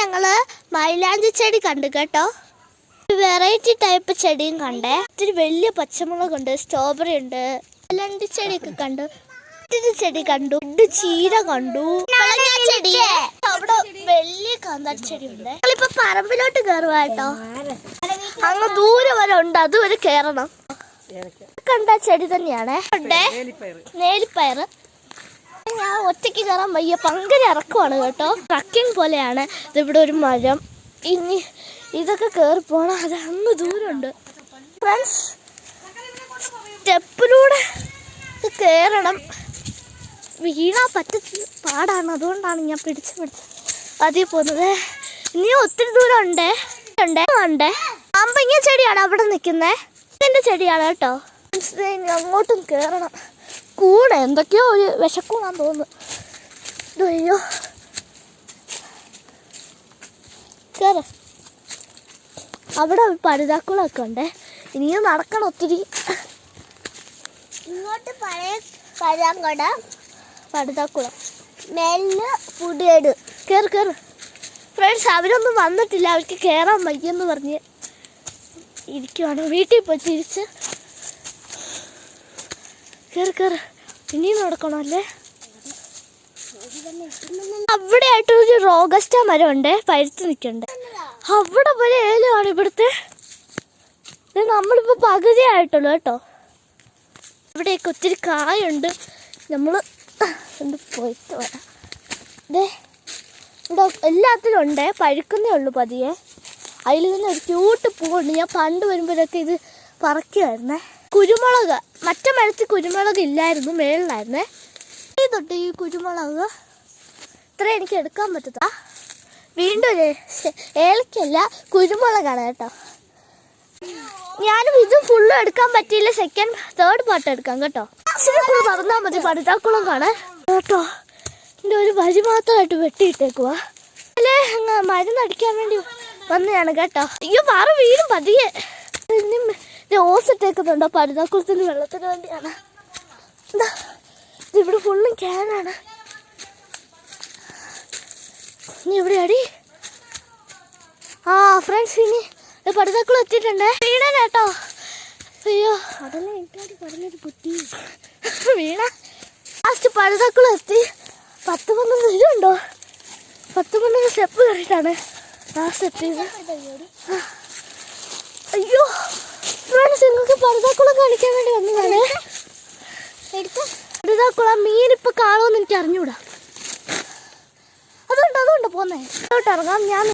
ഞങ്ങള് മൈലാഞ്ചി ചെടി കണ്ടു കേട്ടോ. വെറൈറ്റി ടൈപ്പ് ചെടിയും കണ്ടേ. ഇത്തിരി വലിയ പച്ചമുളകുണ്ട്, സ്ട്രോബെറി ഉണ്ട്, മൈലാഞ്ചി ചെടിയൊക്കെ കണ്ടു. ചെടി കണ്ടു, ചീര കണ്ടു, ചെടി, അവിടെ വലിയ കാന്താരി ചെടി ഉണ്ട്. ഞങ്ങളിപ്പോ പറമ്പിലോട്ട് കയറുക കേട്ടോ. അങ്ങ് ദൂരെ വരെ ഉണ്ട്, അതുവരെ കേറണം. കണ്ട ചെടി തന്നെയാണ് നേലിപ്പയറ്. ഞാൻ ഒറ്റയ്ക്ക് കയറാൻ വയ്യ, പങ്കര ഇറക്കുവാണ് കേട്ടോ. ട്രക്കിംഗ് പോലെയാണ്. ഇതിവിടെ ഒരു മരം, ഇനി ഇതൊക്കെ കയറി പോണം. അത് അങ്ങ് ദൂരമുണ്ട് ഫ്രണ്ട്സ്. സ്റ്റെപ്പിലൂടെ കയറണം, വീണാ പറ്റത്തില്ല, പാടാണ്. അതുകൊണ്ടാണ് ഞാൻ പിടിച്ച് അതിൽ പോകുന്നത്. ഇനിയും ഒത്തിരി ദൂരം ഉണ്ടേ. അമ്പങ്ങ ചെടിയാണ് അവിടെ നിൽക്കുന്നത്. ഇതിൻ്റെ ചെടിയാണ് കേട്ടോ. അങ്ങോട്ടും കയറണം. കൂടെ എന്തൊക്കെയോ ഒരു വിശക്കൂടാന്ന് തോന്നുന്നു. അയ്യോ, കയറ. അവിടെ പഴുതാക്കുളമൊക്കെ ഉണ്ട്. ഇനിയും നടക്കണം ഒത്തിരി. ഇങ്ങോട്ട് പഴയ പഴാങ്കട, പഴുതാക്കുളം, മേലിന് പുതിയത്. കയറ് ഫ്രണ്ട്സ്. അവരൊന്നും വന്നിട്ടില്ല, അവർക്ക് കയറാൻ വയ്യെന്ന് പറഞ്ഞ് ഇരിക്കുവാണ്. വീട്ടിൽ പോയി തിരിച്ച് കയറ്. ഇനിയും നടക്കണമല്ലേ. അവിടെ ആയിട്ടൊരു റോഗസ്റ്റ മരം ഉണ്ട്, പഴുത്ത് നിൽക്കണ്ടേ. അവിടെ പോലെ ഏലമാണ് ഇവിടുത്തെ. നമ്മളിപ്പോ പകുതി ആയിട്ടുള്ളൂ കേട്ടോ. ഇവിടെയൊക്കെ ഒത്തിരി കായുണ്ട്. നമ്മൾ പോയിട്ട് വരാം. ഇവിടെ എല്ലാത്തിലും ഉണ്ട്, പഴുക്കുന്നേ ഉള്ളൂ പതിയെ. അതിൽ തന്നെ ഒരു ക്യൂട്ട് പൂവുണ്ട്. ഞാൻ പണ്ട് വരുമ്പോഴൊക്കെ ഇത് പറക്കുമായിരുന്നേ. കുരുമുളക്, മറ്റേ മരത്തിൽ കുരുമുളക് ഇല്ലായിരുന്നു, മേളിലായിരുന്നേ. തൊട്ട് ഈ കുരുമുളക് ഇത്ര എനിക്ക് എടുക്കാൻ പറ്റത്ത. വീണ്ടും ഏലക്കല്ല, കുരുമുളകാണ് കേട്ടോ. ഞാനും ഇതും ഫുള്ളും എടുക്കാൻ പറ്റിയില്ല. തേർഡ് പാർട്ട് എടുക്കാം കേട്ടോ. കൂടെ നടന്നാൽ മതി, പടുതാക്കുളം കാണാൻ കേട്ടോ. എൻ്റെ ഒരു വഴി മാത്രമായിട്ട് വെട്ടിയിട്ടേക്കുവാ. അല്ലേ മരുന്നടിക്കാൻ വേണ്ടി വന്നതാണ് കേട്ടോ. അയ്യോ, മാറി വീഴും പതിയെ. ഓസ് ഇട്ടേക്കുന്നുണ്ടോ പടുതാക്കുളത്തിന് വെള്ളത്തിന് വേണ്ടിയാണ്. എന്താ ഇവിടെ ഫുള്ളും ക്യാനാണ്. ഇനി ഇവിടെ അടി. ഫ്രണ്ട്സ്, ഇനി പടുതാക്കുളം എത്തിയിട്ടുണ്ട്. വീണ കേട്ടോ. അയ്യോ, വീണ. ലാസ്റ്റ് പടുതാക്കുളം എത്തി. 10-12 ഇതുണ്ടോ, 10-12 സ്റ്റെപ്പ് കയറിയിട്ടാണ് ലാസ്റ്റ് എത്തിയത്. അയ്യോ ഫ്രണ്ട്സ്, നിങ്ങൾക്ക് പടുതാക്കുളം കാണിക്കാൻ വേണ്ടി വന്നതാണ്. പടുതാക്കുളം മീനിപ്പോൾ കാണുമെന്ന് എനിക്ക് അറിഞ്ഞൂടാ. അതുകൊണ്ട് പോന്നേ. ഇറങ്ങാം. ഞാൻ